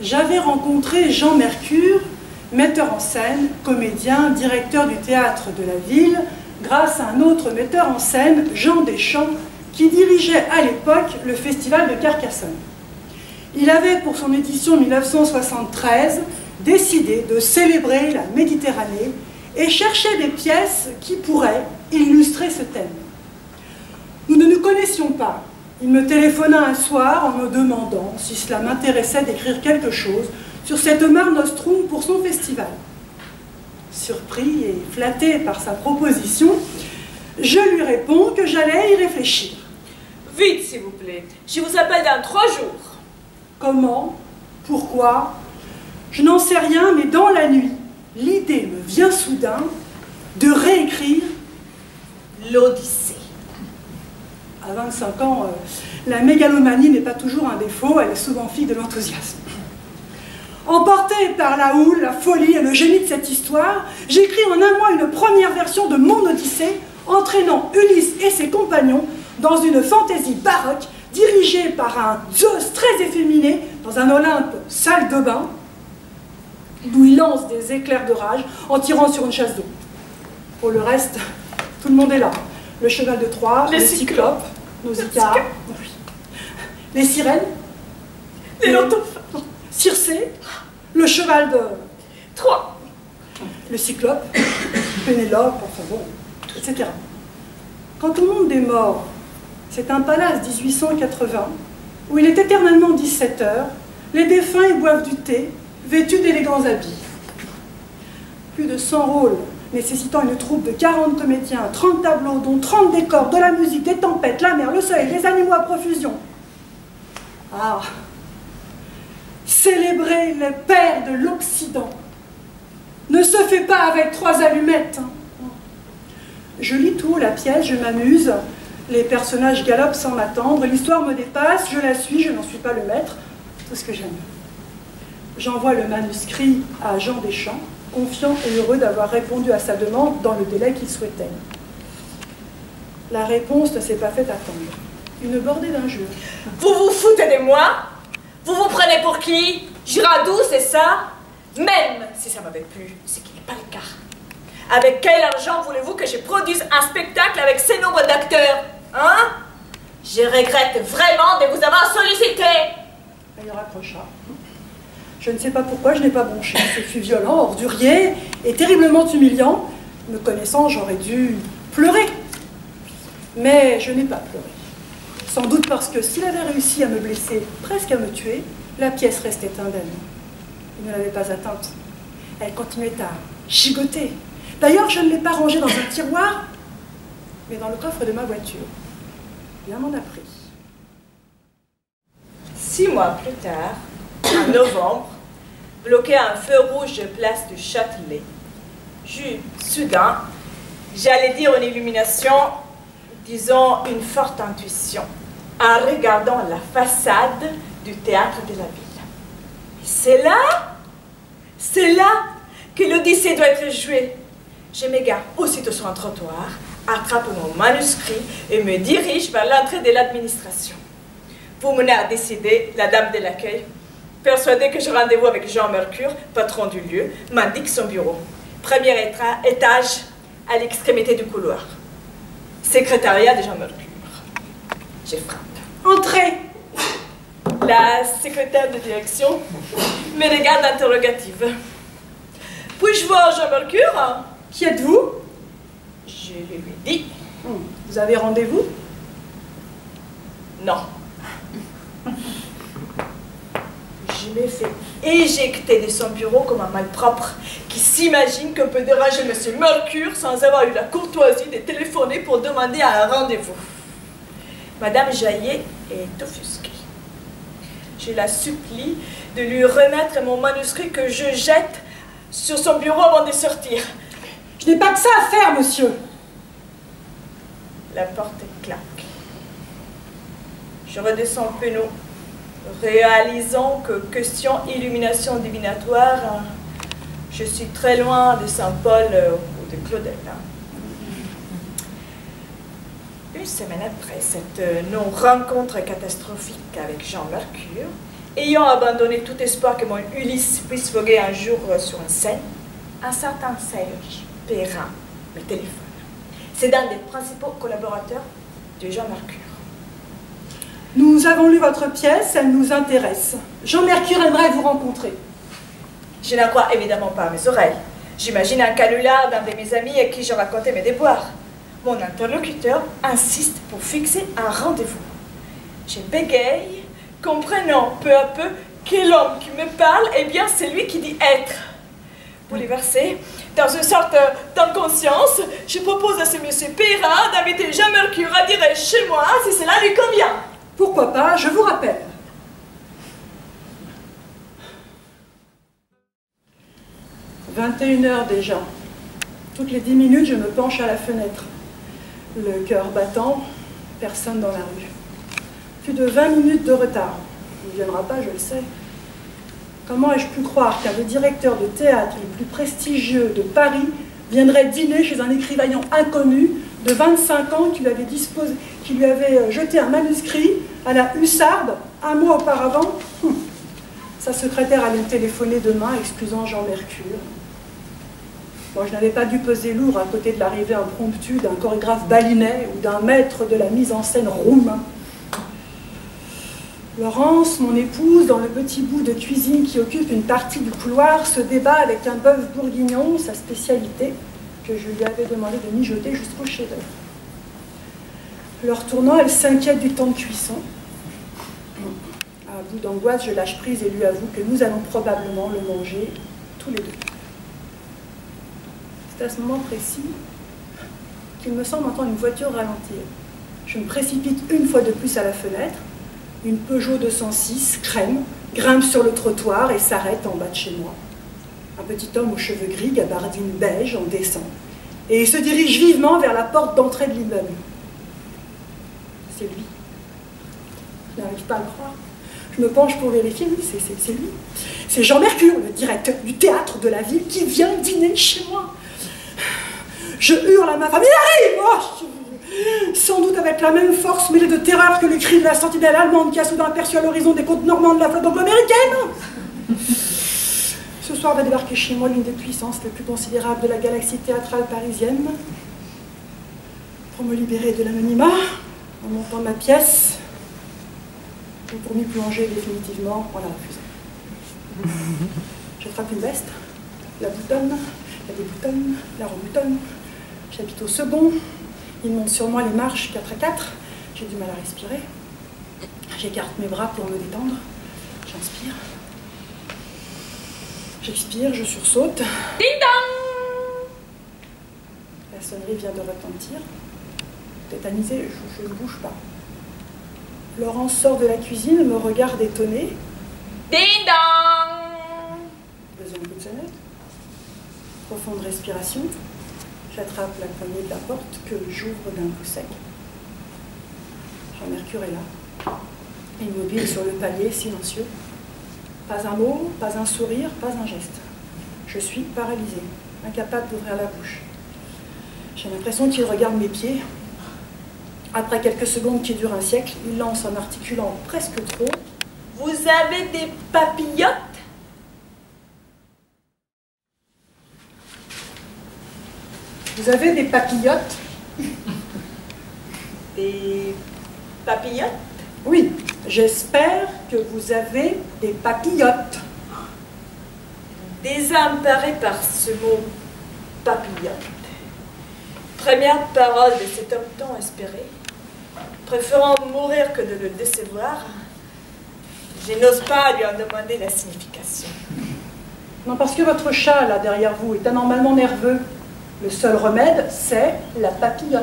j'avais rencontré Jean Mercure, metteur en scène, comédien, directeur du théâtre de la ville, grâce à un autre metteur en scène, Jean Deschamps, qui dirigeait à l'époque le festival de Carcassonne. Il avait, pour son édition 1973, décidé de célébrer la Méditerranée et cherchait des pièces qui pourraient illustrer ce thème. Nous ne nous connaissions pas. Il me téléphona un soir en me demandant si cela m'intéressait d'écrire quelque chose sur cette Mare Nostrum pour son festival. Surpris et flatté par sa proposition, je lui réponds que j'allais y réfléchir. Vite, s'il vous plaît. Je vous appelle dans 3 jours. Comment? Pourquoi? Je n'en sais rien, mais dans la nuit, l'idée me vient soudain de réécrire l'Odyssée. À 25 ans, la mégalomanie n'est pas toujours un défaut, elle est souvent fille de l'enthousiasme. Emporté par la houle, la folie et le génie de cette histoire, j'écris en un mois une première version de mon Odyssée, entraînant Ulysse et ses compagnons dans une fantaisie baroque dirigée par un Zeus très efféminé dans un Olympe salle de bain, d'où il lance des éclairs de rage en tirant sur une chasse d'eau. Pour le reste, tout le monde est là. Le cheval de Troie, le cyclope, Nausicaa, oui. Les sirènes, les lotos, Circé, le cheval de Troie, le cyclope, Pénélope, enfin bon, etc. Quant au monde des morts, c'est un palace 1880 où il est éternellement 17 h, les défunts y boivent du thé, vêtus d'élégants habits. Plus de 100 rôles nécessitant une troupe de 40 comédiens, 30 tableaux, dont 30 décors, de la musique, des tempêtes, la mer, le soleil, les animaux à profusion. Ah, célébrer les pères de l'Occident ne se fait pas avec 3 allumettes. Je lis tout, la pièce, je m'amuse, les personnages galopent sans m'attendre, l'histoire me dépasse, je la suis, je n'en suis pas le maître, tout ce que j'aime. J'envoie le manuscrit à Jean Deschamps, confiant et heureux d'avoir répondu à sa demande dans le délai qu'il souhaitait. La réponse ne s'est pas fait attendre. Une bordée d'injures. Vous vous foutez de moi? Vous vous prenez pour qui? Girardou, c'est ça? Même si ça m'avait plu, ce qui n'est pas le cas. Avec quel argent voulez-vous que je produise un spectacle avec ces nombres d'acteurs? Hein? Je regrette vraiment de vous avoir sollicité. Elle raccrocha. Je ne sais pas pourquoi je n'ai pas bronché. Ce fut violent, ordurier et terriblement humiliant. Me connaissant, j'aurais dû pleurer. Mais je n'ai pas pleuré. Sans doute parce que s'il avait réussi à me blesser, presque à me tuer, la pièce restait indemne. Il ne l'avait pas atteinte. Elle continuait à gigoter. D'ailleurs, je ne l'ai pas rangée dans un tiroir, mais dans le coffre de ma voiture. Bien m'en a pris. 6 mois plus tard, en novembre, bloqué à un feu rouge de place du Châtelet, j'eus soudain, j'allais dire une illumination, disons une forte intuition, en regardant la façade du théâtre de la ville. C'est là que l'Odyssée doit être jouée. Je m'égare aussitôt sur un trottoir, attrape mon manuscrit et me dirige vers l'entrée de l'administration. Vous menez à décider, la dame de l'accueil, persuadée que j'ai rendez-vous avec Jean Mercure, patron du lieu, m'indique son bureau. Premier étage, à l'extrémité du couloir. Secrétariat de Jean Mercure. Je frappe. Entrez! La secrétaire de direction me regarde interrogative. Puis-je voir Jean Mercure? Qui êtes-vous? Je lui dis. Vous avez rendez-vous? Non. Je me fais éjecter de son bureau comme un malpropre qui s'imagine qu'on peut déranger M. Mercure sans avoir eu la courtoisie de téléphoner pour demander un rendez-vous. Madame Jaillet est offusquée. Je la supplie de lui remettre mon manuscrit que je jette sur son bureau avant de sortir. Je n'ai pas que ça à faire, monsieur. La porte claque. Je redescends le pénal, réalisant que question illumination divinatoire, je suis très loin de Saint-Paul ou de Claudel. Une semaine après cette non-rencontre catastrophique avec Jean Mercure, Ayant abandonné tout espoir que mon Ulysse puisse voguer un jour sur une scène, un certain Serge Perrin me téléphone. C'est l'un des principaux collaborateurs de Jean Mercure. Nous avons lu votre pièce, elle nous intéresse. Jean Mercure aimerait vous rencontrer. Je n'en crois évidemment pas à mes oreilles. J'imagine un canular d'un de mes amis à qui je racontais mes déboires. Mon interlocuteur insiste pour fixer un rendez-vous. Je bégaye, comprenant peu à peu que l'homme qui me parle, eh bien, c'est lui qui dit être. Bouleversé, dans une sorte d'inconscience, je propose à ce monsieur Perrin d'inviter Jean Mercure à dîner chez moi si cela lui convient. Pourquoi pas, je vous rappelle. « 21h déjà. Toutes les 10 minutes, je me penche à la fenêtre. Le cœur battant, personne dans la rue. Plus de 20 minutes de retard. Il ne viendra pas, je le sais. Comment ai-je pu croire qu'un des directeurs de théâtre les plus prestigieux de Paris viendrait dîner chez un écrivain inconnu de 25 ans qui lui avait jeté un manuscrit à la hussarde un mois auparavant? Sa secrétaire allait me téléphoner demain, excusant Jean Mercure. Bon, je n'avais pas dû peser lourd à côté de l'arrivée impromptue d'un chorégraphe balinais ou d'un maître de la mise en scène roumain. Laurence, mon épouse, dans le petit bout de cuisine qui occupe une partie du couloir, se débat avec un bœuf bourguignon, sa spécialité, que je lui avais demandé de mijoter jusqu'au chef-d'œuvre. Le retournant, elle s'inquiète du temps de cuisson. À bout d'angoisse, je lâche prise et lui avoue que nous allons probablement le manger tous les deux. C'est à ce moment précis qu'il me semble entendre une voiture ralentir. Je me précipite une fois de plus à la fenêtre. Une Peugeot 206, crème, grimpe sur le trottoir et s'arrête en bas de chez moi. Un petit homme aux cheveux gris, gabardine beige, en descend. Et il se dirige vivement vers la porte d'entrée de l'immeuble. C'est lui. Je n'arrive pas à le croire. Je me penche pour vérifier, oui, c'est lui. C'est Jean Mercure, le directeur du théâtre de la ville, qui vient dîner chez moi. Je hurle à ma femme, il arrive! Oh, sans doute avec la même force mêlée de terreur que le cri de la sentinelle allemande qui a soudain aperçu à l'horizon des côtes normandes de la flotte anglo-américaine. Ce soir va débarquer chez moi l'une des puissances les plus considérables de la galaxie théâtrale parisienne. Pour me libérer de l'anonymat, en montant ma pièce, ou pour m'y plonger définitivement en la refusant. J'attrape une veste, la boutonne, la déboutonne, la reboutonne. J'habite au second. Il monte sur moi les marches 4 à 4. J'ai du mal à respirer. J'écarte mes bras pour me détendre. J'inspire. J'expire, je sursaute. Ding dong! La sonnerie vient de retentir. Tétanisée, je ne bouge pas. Laurence sort de la cuisine, me regarde étonnée. Ding dong! Deuxième coup de sonnette. Profonde respiration. J'attrape la poignée de la porte que j'ouvre d'un coup sec. Jean Mercure est là, immobile sur le palier, silencieux. Pas un mot, pas un sourire, pas un geste. Je suis paralysée, incapable d'ouvrir la bouche. J'ai l'impression qu'il regarde mes pieds. Après quelques secondes qui durent un siècle, il lance en articulant presque trop. Vous avez des papillotes? Vous avez des papillotes? Des papillotes? Oui, j'espère que vous avez des papillotes. Désemparé par ce mot papillote, première parole de cet homme tant espéré, préférant mourir que de le décevoir, je n'ose pas lui en demander la signification. Non, parce que votre chat, là, derrière vous, est anormalement nerveux. Le seul remède, c'est la papillote.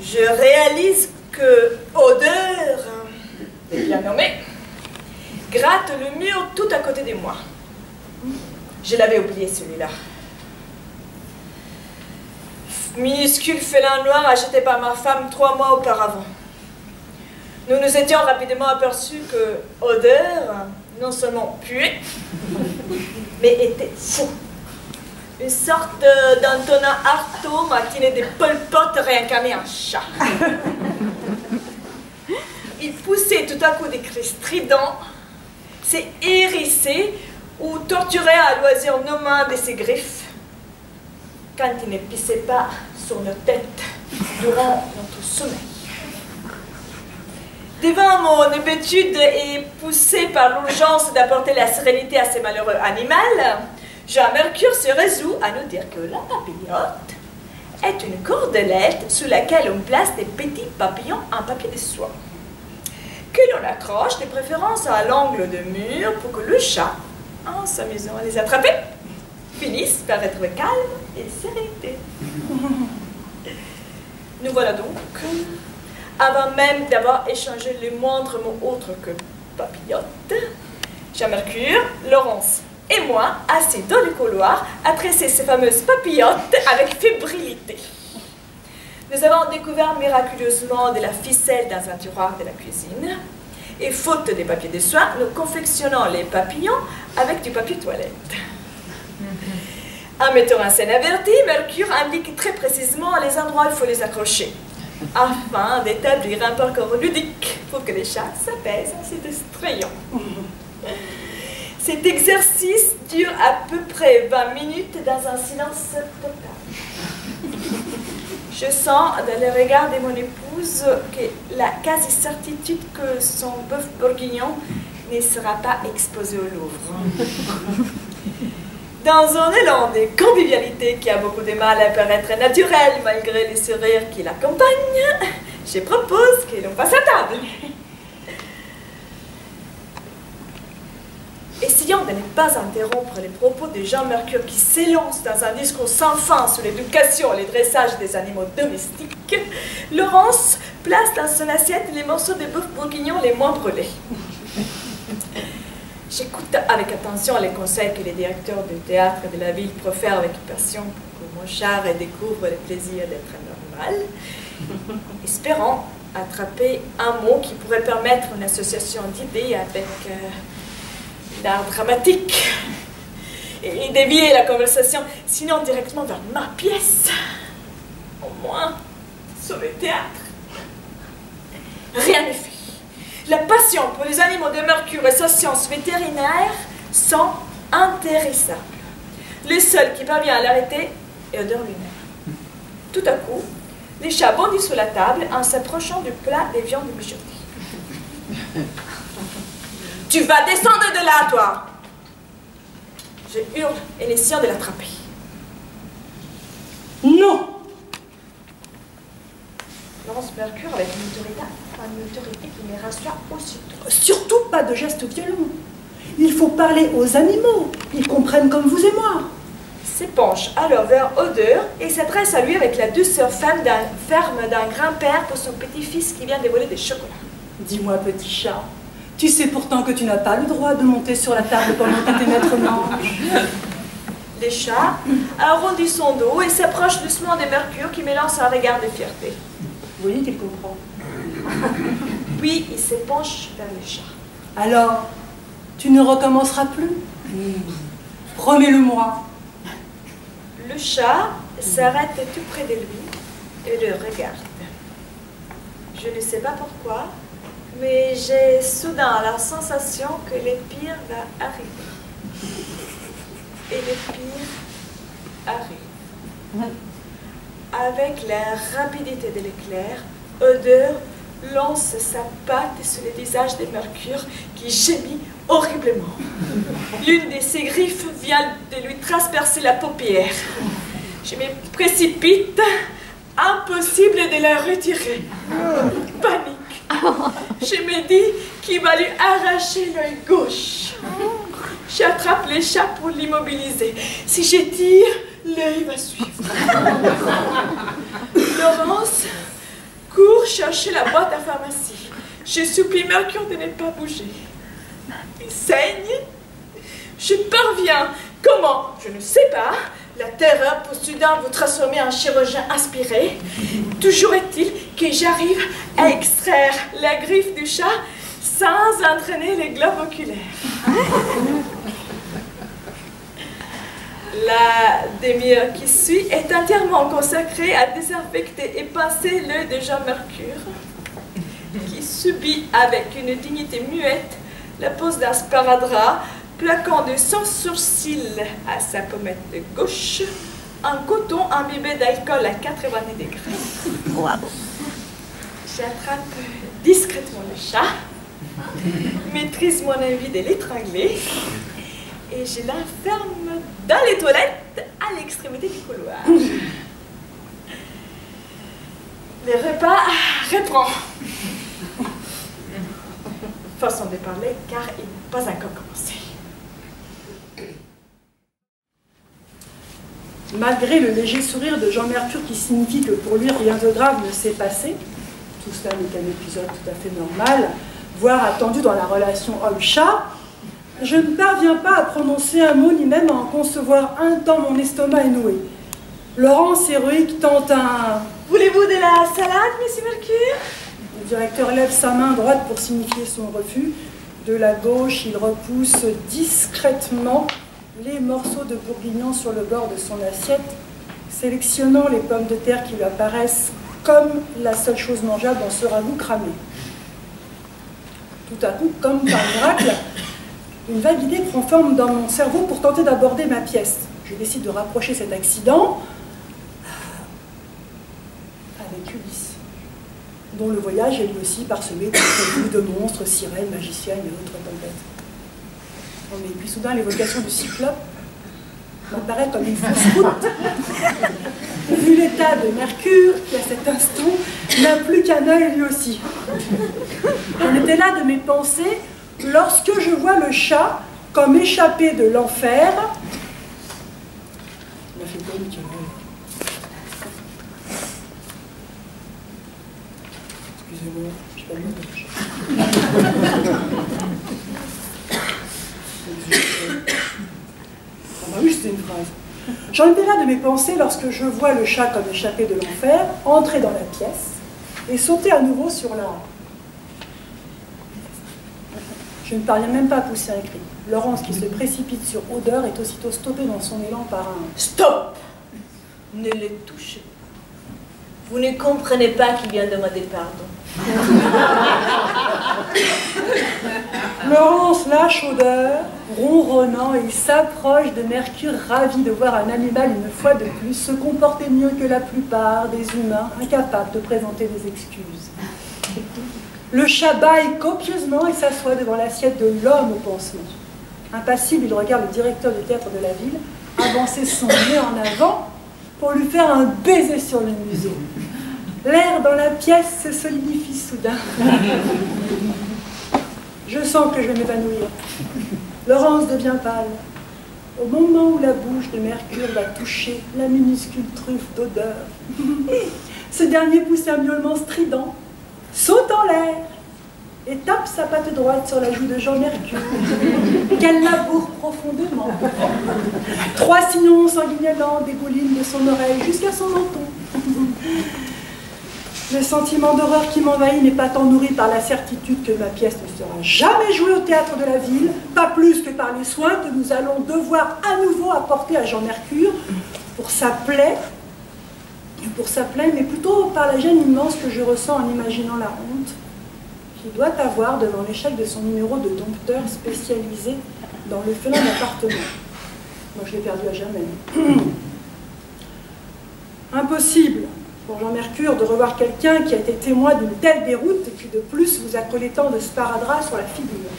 Je réalise que Odeur, bien nommé, gratte le mur tout à côté de moi. Je l'avais oublié celui-là. Minuscule félin noir acheté par ma femme 3 mois auparavant. Nous nous étions rapidement aperçus que Odeur non seulement puait, mais était fou. Une sorte d'Antonin Artaud matinée des Pol Pot réincarné en chat. Il poussait tout à à coups de cris stridents, s'est hérissé ou torturé à loisir nos mains de ses griffes quand il ne pissait pas sur nos têtes durant notre sommeil. Devant mon hébétude et poussé par l'urgence d'apporter la sérénité à ce malheureux animal, Jean Mercure se résout à nous dire que la papillote est une cordelette sous laquelle on place des petits papillons en papier de soie, que l'on accroche de préférence à l'angle de mur pour que le chat, en s'amusant à les attraper, finisse par être calme et sérénité. Nous voilà donc, avant même d'avoir échangé le moindre mot autre que papillote, Jean Mercure, Laurence et moi, assis dans le couloir, à tresser ces fameuses papillotes avec fébrilité. Nous avons découvert miraculeusement de la ficelle dans un tiroir de la cuisine, et faute des papiers de soie, nous confectionnons les papillons avec du papier toilette. En mettant en scène averti, Mercure indique très précisément les endroits où il faut les accrocher, afin d'établir un parcours ludique pour que les chats s'apaisent en se distrayant. Cet exercice dure à peu près 20 minutes dans un silence total. Je sens dans le regard de mon épouse que la quasi-certitude que son bœuf bourguignon ne sera pas exposé au Louvre. Dans un élan de convivialité qui a beaucoup de mal à paraître naturel malgré les sourires qui l'accompagnent, je propose que l'on passe à table. Essayant de ne pas interrompre les propos de Jean Mercure qui s'élance dans un discours sans fin sur l'éducation et le dressage des animaux domestiques, Laurence place dans son assiette les morceaux de bœuf bourguignon les moins brûlés. J'écoute avec attention les conseils que les directeurs du théâtre de la ville profèrent avec passion pour que mon chat redécouvre le plaisir d'être normal, espérant attraper un mot qui pourrait permettre une association d'idées avec l'art dramatique et dévier la conversation, sinon directement vers ma pièce, au moins sur le théâtre. Rien n'est fait. La passion pour les animaux de Mercure et sa science vétérinaire sont intarissables. Le seul qui parvient à l'arrêter est Odeur lui-même. Tout à coup, les chats bondissent sur la table en s'approchant du plat des viandes mijotées. « Tu vas descendre de là, toi !» Je hurle et essayant de l'attraper. « Non !» Laurence Mercure avec une autorité qui me rassure aussitôt. « Surtout pas de gestes violents. Il faut parler aux animaux. Ils comprennent comme vous et moi. » S'épanche alors vers Odeur et s'adresse à lui avec la douceur ferme d'un grand-père pour son petit-fils qui vient de voler des chocolats. « Dis-moi, petit chat, tu sais pourtant que tu n'as pas le droit de monter sur la table pendant que tes maîtres mangent. » Le chat arrondit son dos et s'approche doucement de Mercure qui me lance un regard de fierté. Vous voyez qu'il comprend. Puis il se penche vers le chat. « Alors, tu ne recommenceras plus? Promets-le-moi. » Le chat s'arrête tout près de lui et le regarde. Je ne sais pas pourquoi, mais j'ai soudain la sensation que le pire va arriver. Et le pire arrive. Avec la rapidité de l'éclair, Odeur lance sa patte sur le visage de Mercure qui gémit horriblement. L'une de ses griffes vient de lui transpercer la paupière. Je me précipite, impossible de la retirer. Panique. Je me dis qu'il va lui arracher l'œil gauche. J'attrape le chat pour l'immobiliser. Si je tire, l'œil va suivre. Laurence court chercher la boîte à pharmacie. Je supplie Mercure de ne pas bouger. Il saigne. Je parviens. Comment? Je ne sais pas. La terreur pour soudain vous transformer en chirurgien inspiré. Toujours est-il que j'arrive à extraire la griffe du chat sans entraîner les globes oculaires. La demi-heure qui suit est entièrement consacrée à désinfecter et pincer l'œil de Jean Mercure. qui subit avec une dignité muette la pose d'un sparadrap, plaquant de son sourcil à sa pommette de gauche un coton imbibé d'alcool à 90 degrés. Wow. J'attrape discrètement le chat, maîtrise mon envie de l'étrangler et je l'enferme dans les toilettes à l'extrémité du couloir. Le repas reprend. Façon de parler car il n'est pas encore commencé. Malgré le léger sourire de Jean Mercure qui signifie que pour lui rien de grave ne s'est passé, tout cela n'est qu'un épisode tout à fait normal, voire attendu dans la relation homme-chat, je ne parviens pas à prononcer un mot ni même à en concevoir un tant mon estomac est noué. Laurence héroïque tente un « Voulez-vous de la salade, monsieur Mercure ?» Le directeur lève sa main droite pour signifier son refus. De la gauche, il repousse discrètement les morceaux de bourguignon sur le bord de son assiette, sélectionnant les pommes de terre qui lui apparaissent comme la seule chose mangeable dans ce ragoût cramé. Tout à coup, comme par miracle, une vague idée prend forme dans mon cerveau pour tenter d'aborder ma pièce. Je décide de rapprocher cet accident avec Ulysse, dont le voyage est lui aussi parsemé de monstres, sirènes, magiciennes et autres tempêtes. Oh, mais puis soudain, l'évocation du cyclope m'apparaît comme une fausse route. Vu l'état de Mercure, qui à cet instant n'a plus qu'un œil lui aussi. On était là de mes pensées lorsque je vois le chat comme échappé de l'enfer. Il m'a fait quoi, Michael? Excusez-moi, je sais pas le Ah bah oui, c'était une phrase. J'en étais là de mes pensées lorsque je vois le chat comme échappé de l'enfer, entrer dans la pièce et sauter à nouveau sur la... Je ne parviens même pas à pousser un cri. Laurence, qui se précipite sur Odeur, est aussitôt stoppée dans son élan par un « Stop! Ne le touchez pas. Vous ne comprenez pas qu'il vient de demander pardon. Laurence lâche Odeur, ronronnant, et il s'approche de Mercure, ravi de voir un animal une fois de plus se comporter mieux que la plupart des humains, incapables de présenter des excuses. Le chat bâille copieusement et s'assoit devant l'assiette de l'homme au pansement. Impassible, il regarde le directeur du théâtre de la ville avancer son nez en avant pour lui faire un baiser sur le museau. L'air dans la pièce se solidifie soudain. Je sens que je vais m'évanouir. Laurence devient pâle. Au moment où la bouche de Mercure va toucher la minuscule truffe d'Odeur, ce dernier pousse un miaulement strident, saute en l'air et tape sa patte droite sur la joue de Jean Mercure, qu'elle laboure profondément. 3 sillons sanguinolents dégoulinent de son oreille jusqu'à son menton. Le sentiment d'horreur qui m'envahit n'est pas tant nourri par la certitude que ma pièce ne sera jamais jouée au théâtre de la ville, pas plus que par les soins que nous allons devoir à nouveau apporter à Jean Mercure pour sa plaie, mais plutôt par la gêne immense que je ressens en imaginant la honte qu'il doit avoir devant l'échec de son numéro de dompteur spécialisé dans le félin d'appartement. Moi, je l'ai perdu à jamais. Impossible pour Jean Mercure de revoir quelqu'un qui a été témoin d'une telle déroute et qui de plus vous a collé tant de sparadrap sur la figure.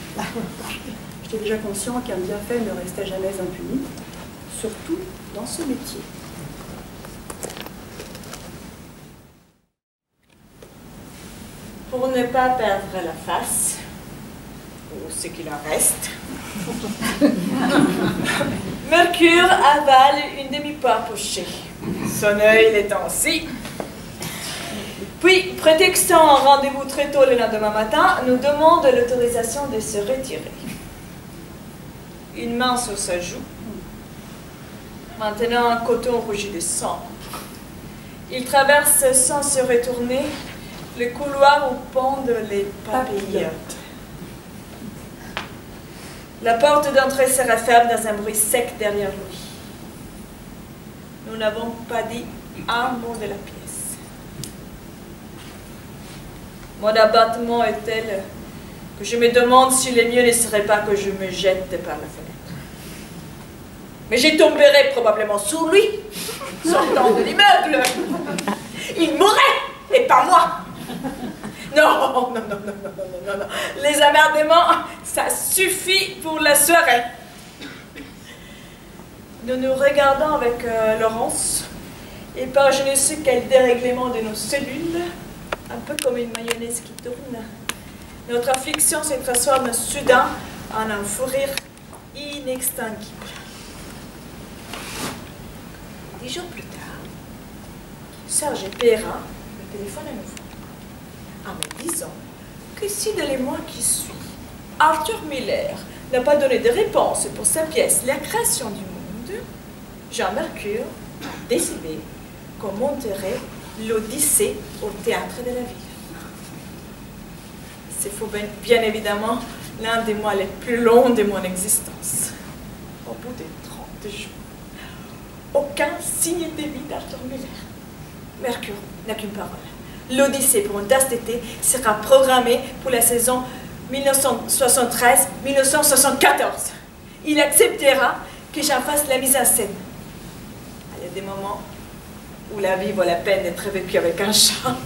J'étais déjà conscient qu'un bienfait ne restait jamais impuni, surtout dans ce métier. Pour ne pas perdre la face, ou ce qu'il en reste, Mercure avale une demi-part pochée, son œil l'étant ainsi. Puis, prétextant un rendez-vous très tôt le lendemain matin, nous demande l'autorisation de se retirer. Une main sur sa joue, maintenant un coton rougi de sang. Il traverse sans se retourner le couloir où pendent les papillotes. La porte d'entrée se referme dans un bruit sec derrière lui. Nous n'avons pas dit un mot de la pièce. Mon abattement est tel que je me demande si le mieux ne serait pas que je me jette par la fenêtre. Mais je tomberai probablement sur lui, sortant de l'immeuble. Il mourrait, et pas moi. Non, non, non, non, non, non, non, non. Les emmerdements, ça suffit pour la soirée. Nous nous regardons avec Laurence, et par je ne sais quel dérèglement de nos cellules, un peu comme une mayonnaise qui tourne, notre affliction se transforme soudain en un fou rire inextinguible. 10 jours plus tard, Serge paiera le téléphone à nouveau, en me disant que si dans les mois qui suivent, Arthur Miller n'a pas donné de réponse pour sa pièce La création du monde, Jean Mercure a décidé qu'on monterait l'Odyssée au théâtre de la ville. C'est bien évidemment l'un des mois les plus longs de mon existence. Au bout de 30 jours, aucun signe de vie d'Arthur Miller. Mercure n'a qu'une parole. L'Odyssée pour une tasse d'été sera programmée pour la saison 1973-1974. Il acceptera que j'en fasse la mise en scène. Il y a des moments où la vie vaut la peine d'être vécue avec un chat.